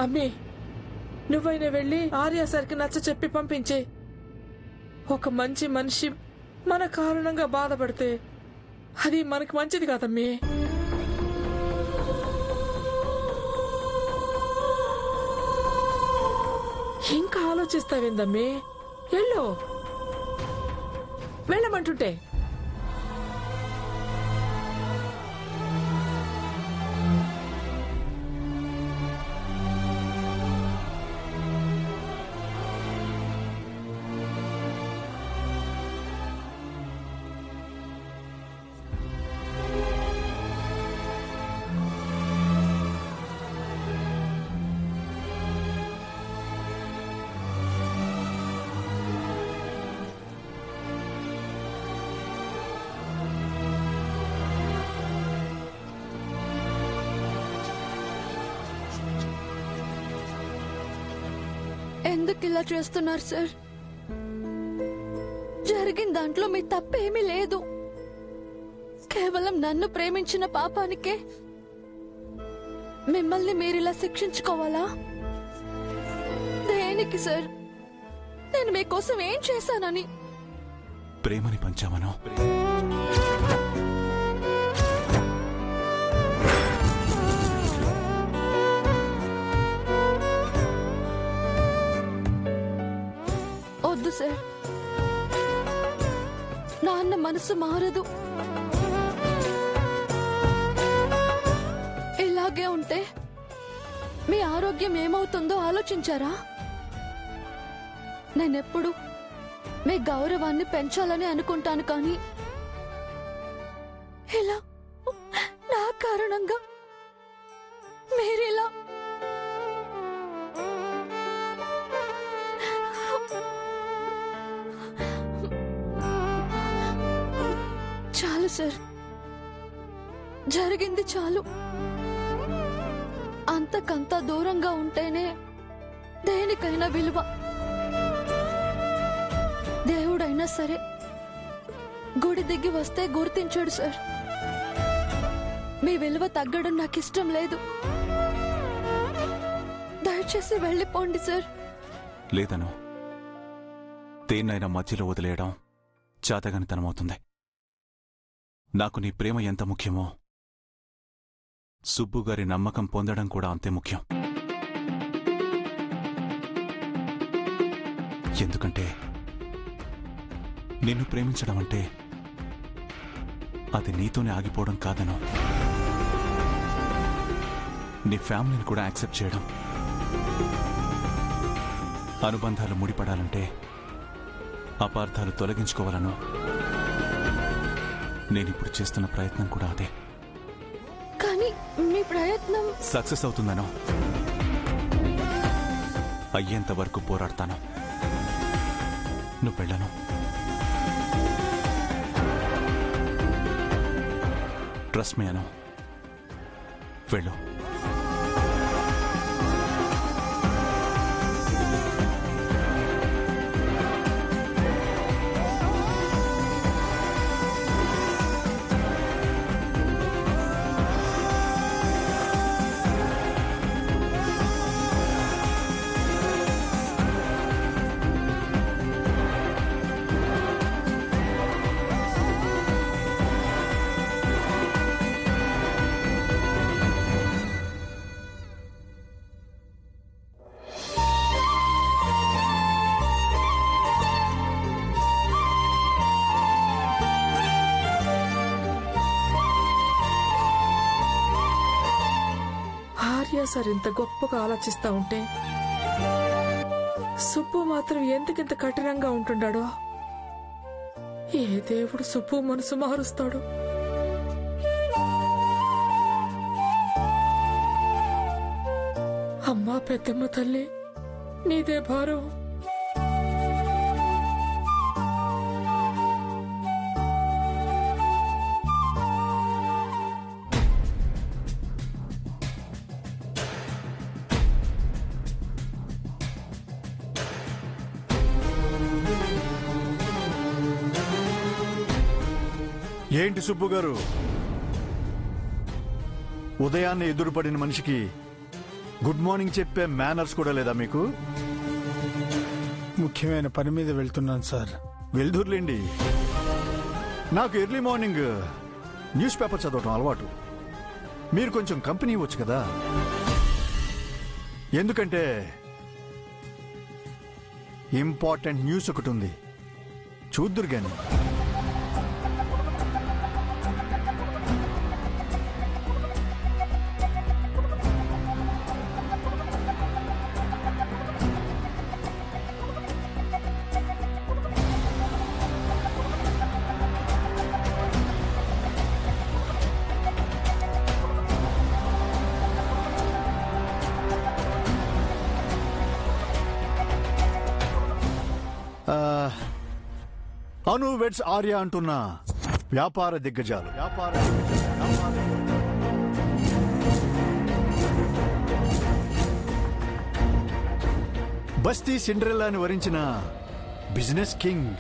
అమ్మి, నువ్వైనా వెళ్ళి ఆర్య సార్కి నచ్చ చెప్పి పంపించే. ఒక మంచి మనిషి మన కారణంగా బాధపడితే అది మనకి మంచిది కాదమ్మీ. ఇంకా ఆలోచిస్తావేందమ్మీ? వెళ్ళు, వెళ్ళమంటుంటే. ఎందుకు ఇలా చేస్తున్నారు సార్? జరిగిన దాంట్లో మీ తప్పేమీ లేదు. కేవలం నన్ను ప్రేమించిన పాపానికే మిమ్మల్ని మీరిలా శిక్షించుకోవాలా? దేనికి సార్? నేను మీకోసం ఏం చేశానని? ప్రేమని పంచామను. వద్దు సార్, నాన్న మనసు మారదు. ఇలాగే ఉంటే మీ ఆరోగ్యం ఏమవుతుందో ఆలోచించారా? నేనెప్పుడు మీ గౌరవాన్ని పెంచాలని అనుకుంటాను, కానీ ఇలా నా కారణంగా మీరిలా చాలు సార్, జరిగింది చాలు. అంతకంతా దూరంగా ఉంటేనే దేనికైనా విలువ. దేవుడైనా సరే గుడి దిగి వస్తే గుర్తించాడు సార్. మీ విలువ తగ్గడం నాకు ఇష్టం లేదు. దయచేసి వెళ్ళిపోండి సార్. లేదను, దేన్నైనా మధ్యలో వదిలేయడం చాతగానితనమవుతుంది. నాకు నీ ప్రేమ ఎంత ముఖ్యమో సుబ్బు గారి నమ్మకం పొందడం కూడా అంతే ముఖ్యం. ఎందుకంటే నిన్ను ప్రేమించడం అంటే అది నీతోనే ఆగిపోవడం కాదను, నీ ఫ్యామిలీని కూడా యాక్సెప్ట్ చేయడం. అనుబంధాలు ముడిపడాలంటే అపార్థాలు తొలగించుకోవాలను. నేనిప్పుడు చేస్తున్న ప్రయత్నం కూడా అదే. కానీ మీ ప్రయత్నం సక్సెస్ అవుతుందనో అయ్యేంత వరకు పోరాడతాను. నువ్వు వెళ్ళను. ట్రస్ట్ మీ అను, వెళ్ళు. సార్ ఇంత గొప్పగా ఆలోచిస్తా ఉంటే సుబ్బు మాత్రం ఎందుకింత కఠినంగా ఉంటున్నాడో? ఏ దేవుడు సుబ్బు మనసు మారుస్తాడు? అమ్మా పెద్దమ్మ తల్లి, నీదే భారం. ఏంటి సుబ్బు గారు, ఉదయాన్నే ఎదురుపడిన మనిషికి గుడ్ మార్నింగ్ చెప్పే మేనర్స్ కూడా లేదా మీకు? ముఖ్యమైన పని మీద వెళ్తున్నాను సార్. వెళ్దూర్లేండి. నాకు ఎర్లీ మార్నింగ్ న్యూస్ పేపర్ చదవటం అలవాటు. మీరు కొంచెం కంపెనీ ఇవ్వచ్చు కదా. ఎందుకంటే ఇంపార్టెంట్ న్యూస్ ఒకటి ఉంది, చూద్దురు గాని. అను వెడ్స్ ఆర్య అంటున్న వ్యాపార దిగ్గజాలు. బస్తీ సిండ్రెల్లాని వరించిన business king.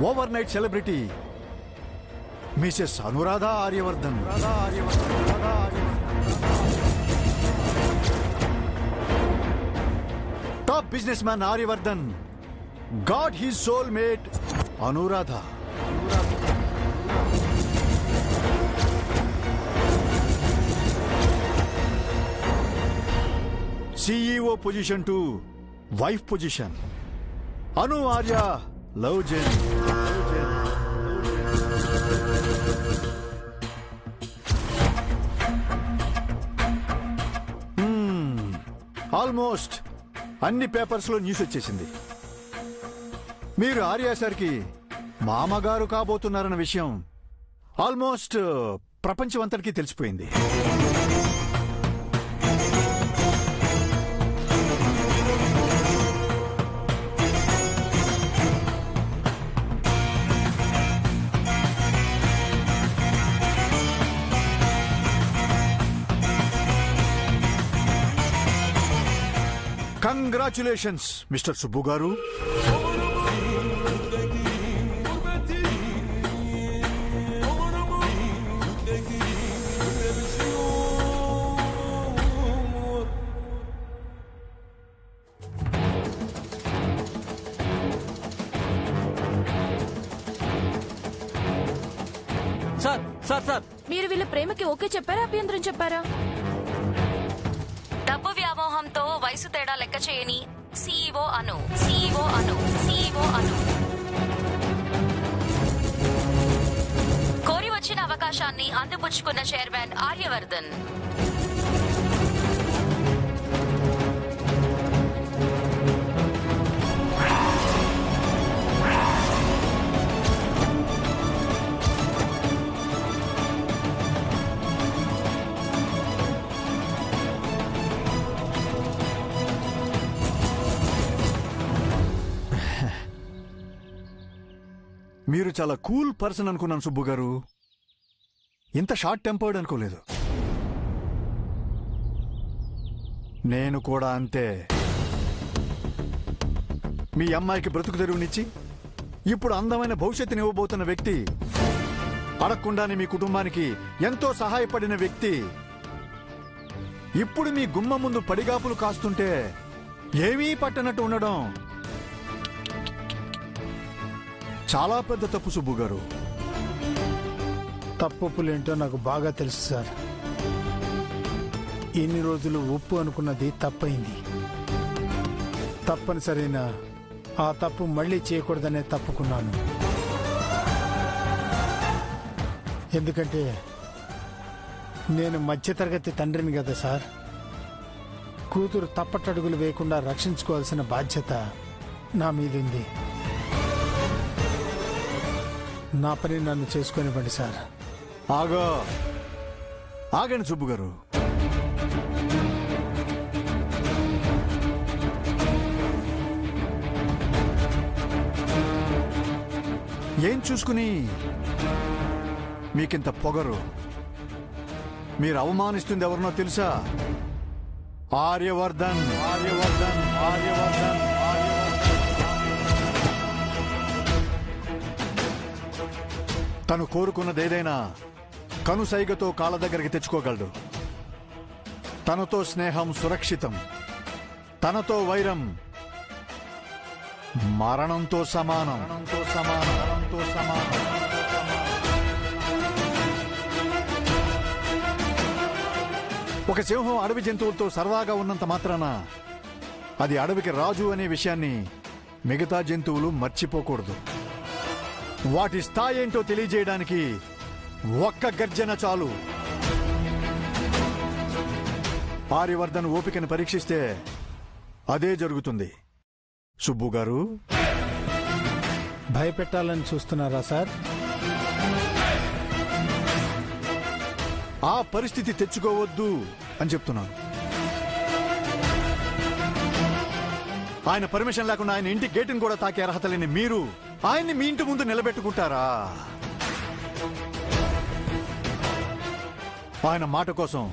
Overnight celebrity Mrs Anuradha Aryavardhan. Top businessman Aryavardhan got his soul mate Anuradha. CEO position to wife position. Anu Arya love journey. Almost అన్ని పేపర్స్ లో న్యూస్ వచ్చేసింది. మీరు ఆర్య సార్కి మామగారు కాబోతున్నారన్న విషయం ఆల్మోస్ట్ ప్రపంచమంతటికీ తెలిసిపోయింది. కంగ్రాచులేషన్స్ మిస్టర్ సుబ్బు గారు. సార్ సార్ సార్ మీరు వీళ్ళ ప్రేమకి ఓకే చెప్పారా, అభ్యంతరం చెప్పారా? డబ్బు వ్యామోహంతో వయసు తేడా లెక్క చేయని CEO అను. కోరి వచ్చిన అవకాశాన్ని అందిపుచ్చుకున్న చైర్మన్ ఆర్యవర్ధన్. మీరు చాలా కూల్ పర్సన్ అనుకున్నాను సుబ్బు గారు. ఇంత షార్ట్ టెంపర్డ్ అనుకోలేదు. నేను కూడా అంతే. మీ అమ్మాయికి బ్రతుకు తెరువునిచ్చి ఇప్పుడు అందమైన భవిష్యత్తుని ఇవ్వబోతున్న వ్యక్తి, అడగకుండానే మీ కుటుంబానికి ఎంతో సహాయపడిన వ్యక్తి, ఇప్పుడు మీ గుమ్మ ముందు పడిగాపులు కాస్తుంటే ఏమీ పట్టనట్టు ఉండడం చాలా పెద్ద తప్పు సుబ్బు గారు. తప్పులేంటో నాకు బాగా తెలుసు సార్. ఇన్ని రోజులు ఉప్పు అనుకున్నది తప్పైంది. తప్పనిసరైన ఆ తప్పు మళ్ళీ చేయకూడదనే తప్పుకున్నాను. ఎందుకంటే నేను మధ్యతరగతి తండ్రిని కదా సార్. కూతురు తప్పటడుగులు వేయకుండా రక్షించుకోవాల్సిన బాధ్యత నా మీదుంది. నా పని నన్ను చేసుకునివ్వండి సార్. ఆగండి సుబ్బు గారు. ఏం చూసుకుని మీకింత పొగరు? మీరు అవమానిస్తుంది ఎవరినో తెలుసా? ఆర్యవర్ధన్. తను కోరుకున్నదేదైనా కనుసైగతో కాళ్ళ దగ్గరికి తెచ్చుకోగలడు. తనతో స్నేహం సురక్షితం, తనతో వైరం మరణంతో సమానం. ఒక సింహం అడవి జంతువులతో సరదాగా ఉన్నంత మాత్రాన అది అడవికి రాజు అనే విషయాన్ని మిగతా జంతువులు మర్చిపోకూడదు. వాటి స్థాయి ఏంటో తెలియజేయడానికి ఒక్క గర్జన చాలు. ఆర్యవర్ధన్ ఓపికను పరీక్షిస్తే అదే జరుగుతుంది. సుబ్బు గారు, భయపెట్టాలని చూస్తున్నారా సార్? ఆ పరిస్థితి తెచ్చుకోవద్దు అని చెప్తున్నాను. ఆయన పర్మిషన్ లేకుండా ఆయన ఇంటి గేటును కూడా తాకే అర్హత లేని మీరు ఆయన్ని మీ ఇంటి ముందు నిలబెట్టుకుంటారా? ఆయన మాట కోసం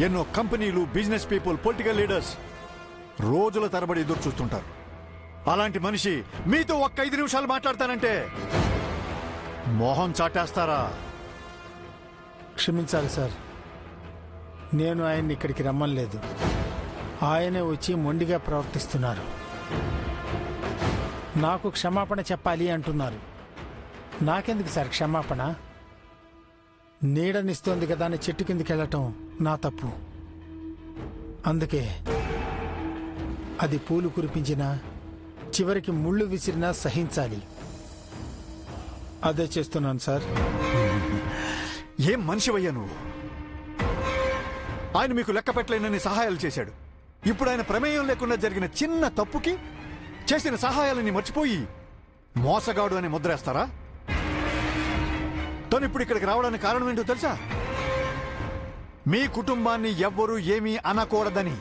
ఎన్నో కంపెనీలు, బిజినెస్ పీపుల్, పొలిటికల్ లీడర్స్ రోజుల తరబడి ఎదురు చూస్తుంటారు. అలాంటి మనిషి మీతో ఒక్క 5 నిమిషాలు మాట్లాడతానంటే మోహం చాటేస్తారా? క్షమించాలి సార్, నేను ఆయన్ని ఇక్కడికి రమ్మనలేదు. ఆయనే వచ్చి మొండిగా ప్రవర్తిస్తున్నారు. నాకు క్షమాపణ చెప్పాలి అంటున్నారు. నాకెందుకు సార్ క్షమాపణ? నీడనిస్తోంది కదా అని చెట్టు కిందకి వెళ్ళటం నా తప్పు. అందుకే అది పూలు కురిపించినా చివరికి ముళ్ళు విసిరినా సహించాలి. అదే చేస్తున్నాను సార్. ఏం మనిషివయ్యా నువ్వు? ఆయన మీకు లెక్క పెట్టలేనని సహాయాలు చేశాడు. ఇప్పుడు ఆయన ప్రమేయం లేకుండా జరిగిన చిన్న తప్పుకి చేసిన సహాయాలని మర్చిపోయి మోసగాడు అని ముద్రేస్తారా? తను ఇప్పుడు ఇక్కడికి రావడానికి కారణం ఏంటో తెలుసా? మీ కుటుంబాన్ని ఎవ్వరూ ఏమీ అనకూడదని,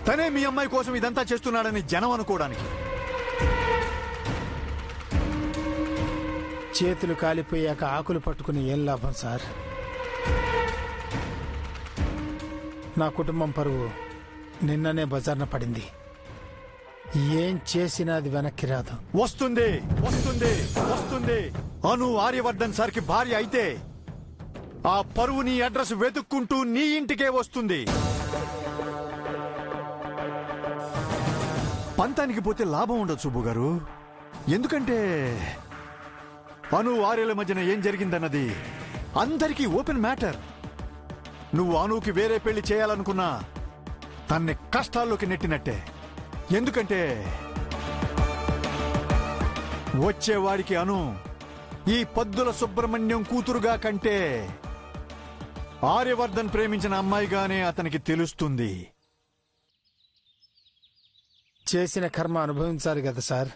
తనే మీ అమ్మాయి కోసం ఇదంతా చేస్తున్నాడని జనం అనుకోవడానికి. చేతులు కాలిపోయాక ఆకులు పట్టుకుని ఏం లాభం సార్? నా కుటుంబం పరువు నిన్ననే బజార్న పడింది. ఏం చేసినా అది వెనక్కి రాదు. వస్తుంది వస్తుంది వస్తుంది. అను ఆర్యవర్ధన్ సార్కి భార్య అయితే ఆ పరువు నీ అడ్రస్ వెతుక్కుంటూ నీ ఇంటికే వస్తుంది. పంతానికి పోతే లాభం ఉండదు సుబ్బు గారు. ఎందుకంటే అను ఆర్యల మధ్యన ఏం జరిగిందన్నది అందరికీ ఓపెన్ మ్యాటర్. నువ్వు అనుకి వేరే పెళ్లి చేయాలనుకున్నా తన్ని కష్టాల్లోకి నెట్టినట్టే. ఎందుకంటే వచ్చేవాడికి అను ఈ పద్దుల సుబ్రహ్మణ్యం కూతురుగా కంటే ఆర్యవర్ధన్ ప్రేమించిన అమ్మాయిగానే అతనికి తెలుస్తుంది. చేసిన కర్మ అనుభవించాలి కదా సార్.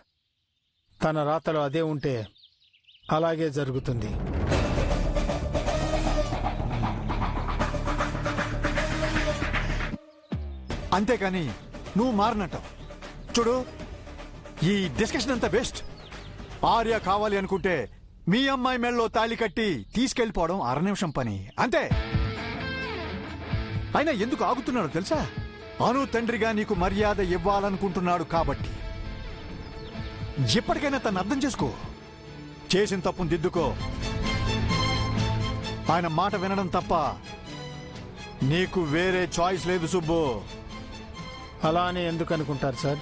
తన రాతలో అదే ఉంటే అలాగే జరుగుతుంది. అంతేకాని నువ్వు మారినట్టు చూడు. ఈ డిస్కషన్ అంతా వేస్ట్. ఆర్య కావాలి అనుకుంటే మీ అమ్మాయి మెళ్ళలో తాళి కట్టి తీసుకెళ్లిపోవడం 6 నిమిషం పని అంతే. అయినా ఎందుకు ఆగుతున్నాడో తెలుసా? అను తండ్రిగా నీకు మర్యాద ఇవ్వాలనుకుంటున్నాడు కాబట్టి. ఎప్పటికైనా తను అర్థం చేసుకో. చేసిన తప్పును దిద్దుకో. ఆయన మాట వినడం తప్ప నీకు వేరే చాయిస్ లేదు సుబ్బు. అలా అని ఎందుకు అనుకుంటారు సార్?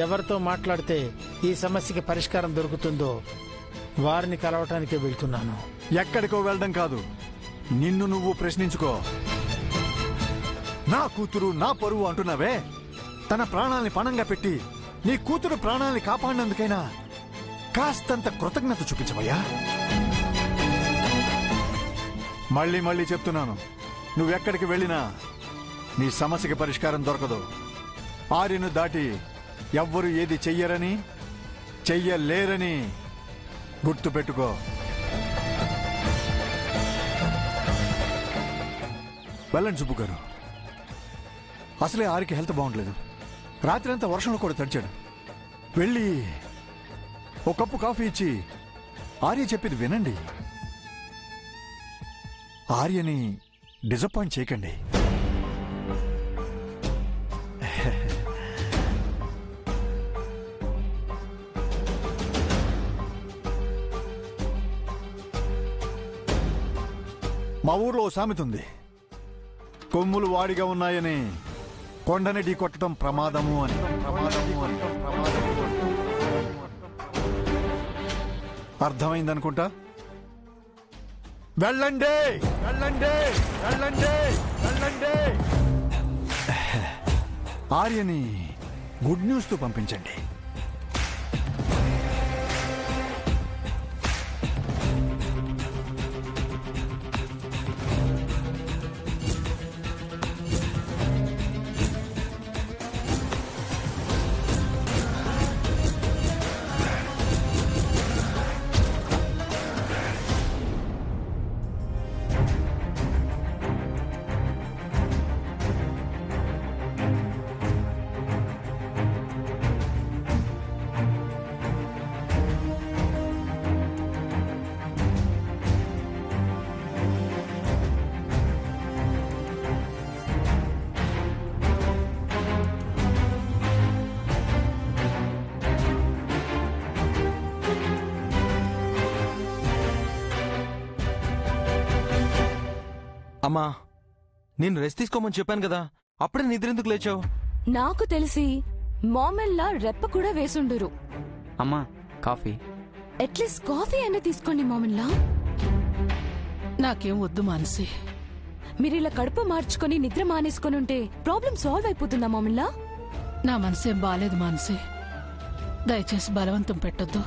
ఎవరితో మాట్లాడితే ఈ సమస్యకి పరిష్కారం దొరుకుతుందో వారిని కలవటానికే వెళ్తున్నాను. ఎక్కడికో వెళ్ళడం కాదు, నిన్ను నువ్వు ప్రశ్నించుకో. నా కూతురు నా పరువు అంటున్నావే, తన ప్రాణాల్ని పణంగా పెట్టి నీ కూతురు ప్రాణాల్ని కాపాడినందుకైనా కాస్తంత కృతజ్ఞత చూపించవయ్యా. మళ్ళీ మళ్ళీ చెప్తున్నాను, నువ్వెక్కడికి వెళ్ళినా నీ సమస్యకి పరిష్కారం దొరకదు. ఆర్యను దాటి ఎవ్వరూ ఏది చెయ్యరని చెయ్యలేరని గుర్తుపెట్టుకో. వెళ్ళండి సుబ్బు గారు. అసలే ఆర్యకి హెల్త్ బాగుండలేదు. రాత్రి అంతా వర్షంలో కూడా తడిచాడు. వెళ్ళి ఒక కప్పు కాఫీ ఇచ్చి ఆర్య చెప్పేది వినండి. ఆర్యని డిసప్పాయింట్ చేయకండి. మా ఊర్లో ఓ సామెత ఉంది, కొమ్ములు వాడిగా ఉన్నాయని కొండని ఢీ కొట్టడం ప్రమాదము అని. అర్థమైందనుకుంటా. వెళ్ళండి వెళ్ళండి వెళ్ళండి వెళ్ళండి. ఆర్యని గుడ్ న్యూస్ తో పంపించండి. అమ్మా, నేను రెస్ట్ తీసుకోమని చెప్పాను కదా, అప్పుడే నిద్రెందుకు లేచావు? నాకు తెలిసి మామెల్లా రెప్ప కూడా వేసుండురు. అమ్మా, కాఫీ. అట్లీస్ట్ కాఫీ అయినా తీసుకోండి మామెల్లా. నాకేం వద్దు మానసి. మీరిలా కడుపు మార్చుకొని నిద్ర మానేసుకొని ఉంటే ప్రాబ్లం సాల్వ్ అయిపోతుందా మామెల్లా? నా మనసేం బాలేదు మానసి, దయచేసి బలవంతం పెట్టొద్దు.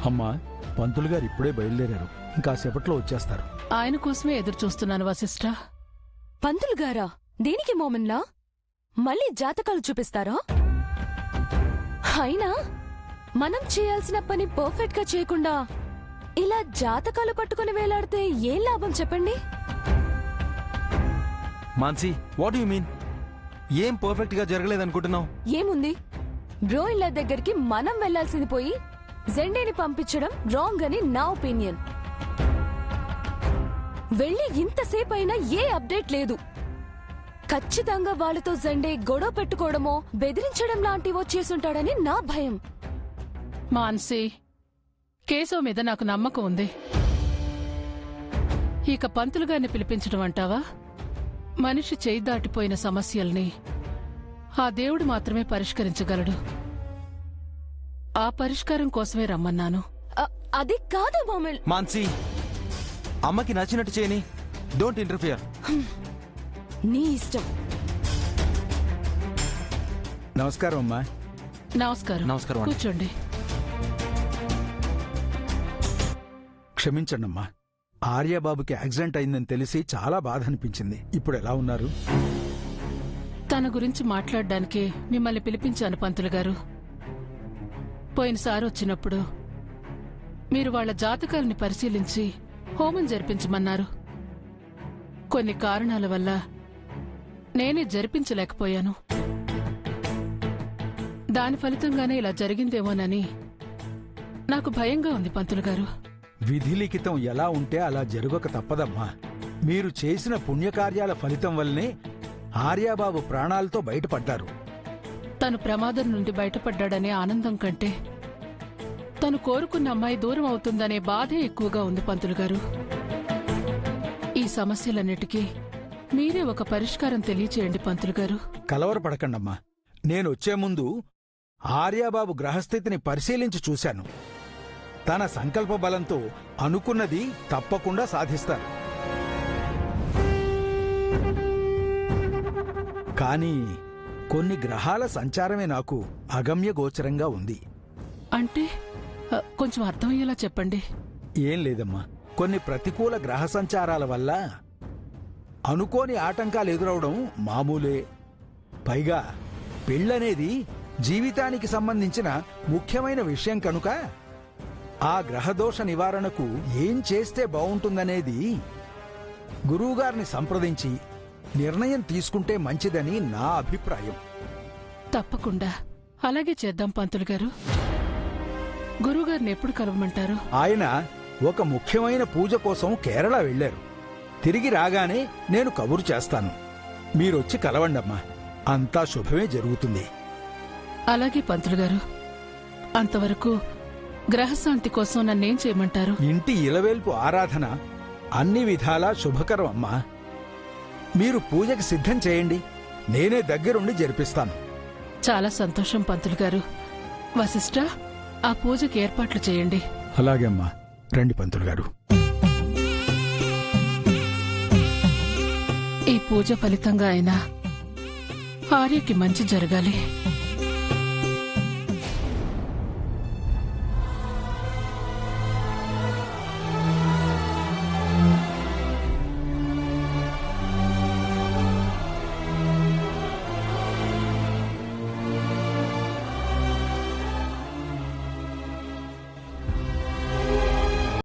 అమ్మా, పంతులు గారు ఇప్పుడే బయలుదేరారు, ఇంకాసేపట్లో వచ్చేస్తారు. ఆయన కోసమే ఎదురు చూస్తున్నాను వశిష్ఠ. పంతులు గారా? దేనికి మామెల్లా? మళ్ళీ జాతకాలు చూపిస్తారా? అయినా మనం చేయాల్సిన పని పర్ఫెక్ట్ గా చేయకుండా ఇలా జాతకాలు పట్టుకుని వేలాడితే ఏం లాభం చెప్పండి? Mansi, what you mean? ఏం పర్ఫెక్ట్ గా జరగలేదనుకుంటున్నావు? ఏముంది, బ్రో ఇళ్ళ దగ్గరికి మనం వెళ్లాల్సింది పోయి జెండేని పంపించడం రాంగ్ అని నా ఒపీనియన్. వెళ్ళి ఇంతసేపు అయినా ఏ అప్డేట్ లేదు. ఖచ్చితంగా వాళ్ళతో జెండే గొడవ పెట్టుకోవడమో బెదిరించడం లాంటివో చేసుంటాడని నా భయం. మాన్సి, కేశవ్ మీద నాకు నమ్మకం ఉంది. ఇక పంతులు గారిని పిలిపించడం అంటావా? మనిషి చేయి దాటిపోయిన సమస్యల్ని ఆ దేవుడు మాత్రమే పరిష్కరించగలడు. ఆ పరిష్కారం కోసమే రమ్మన్నాను. అది కాదు మామల్. మాన్సీ, అమ్మకి నచ్చినట్టు చేయని, డోంట్ ఇంటర్ఫియర్. నీ ఇష్టం. నమస్కారం అమ్మా. నమస్కారం. నమస్కారం. కూర్చోండి. క్షమించండమ్మా, ఆర్యబాబుకి యాక్సిడెంట్ అయిందని తెలిసి చాలా బాధ అనిపించింది. ఇప్పుడు ఎలా ఉన్నారు? తన గురించి మాట్లాడడానికే మిమ్మల్ని పిలిపించాను పంతులు గారు. పోయినసారి వచ్చినప్పుడు మీరు వాళ్ల జాతకాలని పరిశీలించి హోమం జరిపించమన్నారు. కొన్ని కారణాల వల్ల నేనే జరిపించలేకపోయాను. దాని ఫలితంగానే ఇలా జరిగిందేమోనని నాకు భయంగా ఉంది పంతులు గారు. విధిలిఖితం ఎలా ఉంటే అలా జరగక తప్పదమ్మా. మీరు చేసిన పుణ్యకార్యాల ఫలితం వల్లనే ఆర్యబాబు ప్రాణాలతో బయటపడ్డారు. తను ప్రమాదం నుండి బయటపడ్డాడనే ఆనందం కంటే తను కోరుకున్న అమ్మాయి దూరం అవుతుందనే బాధే ఎక్కువగా ఉంది పంతులు గారు. ఈ సమస్యలన్నిటికీ మీరే ఒక పరిష్కారం తెలియచేయండి పంతులు గారు. కలవరపడకండమ్మా. నేనొచ్చే ముందు ఆర్యబాబు గ్రహస్థితిని పరిశీలించి చూశాను. తన సంకల్ప బలంతో అనుకున్నది తప్పకుండా సాధిస్తారు. కానీ కొన్ని గ్రహాల సంచారమే నాకు అగమ్య గోచరంగా ఉంది. అంటే కొంచెం అర్థమయ్యేలా చెప్పండి. ఏం లేదమ్మా, కొన్ని ప్రతికూల గ్రహ సంచారాల వల్ల అనుకోని ఆటంకాలు ఎదురవడం మామూలే. పైగా పెళ్ళనేది జీవితానికి సంబంధించిన ముఖ్యమైన విషయం కనుక ఆ గ్రహదోష నివారణకు ఏం చేస్తే బావుంటుందనేది గురువుగారిని సంప్రదించి నిర్ణయం తీసుకుంటే మంచిదని నా అభిప్రాయం. తప్పకుండా అలాగే చేద్దాం పంతులు గారు. గురువుగారిని ఎప్పుడు కలవమంటారు? ఆయన ఒక ముఖ్యమైన పూజ కోసం కేరళ వెళ్లారు. తిరిగి రాగానే నేను కబురు చేస్తాను. మీరొచ్చి కలవండమ్మా. అంతా శుభమే జరుగుతుంది. అలాగే పంతులు గారు. అంతవరకు గ్రహశాంతి కోసం నన్నేం చేయమంటారు? ఇంటి ఇలవేల్పు ఆరాధన అన్ని విధాలా శుభకరం అమ్మా. మీరు పూజకి సిద్ధం చేయండి, నేనే దగ్గరుండి జరిపిస్తాను. చాలా సంతోషం పంతులు గారు. వశిష్ఠ, ఆ పూజకి ఏర్పాట్లు చేయండి. అలాగే అమ్మా. రండి పంతులు గారు. ఈ పూజ ఫలితంగా అయినా ఆర్యకి మంచి జరగాలి.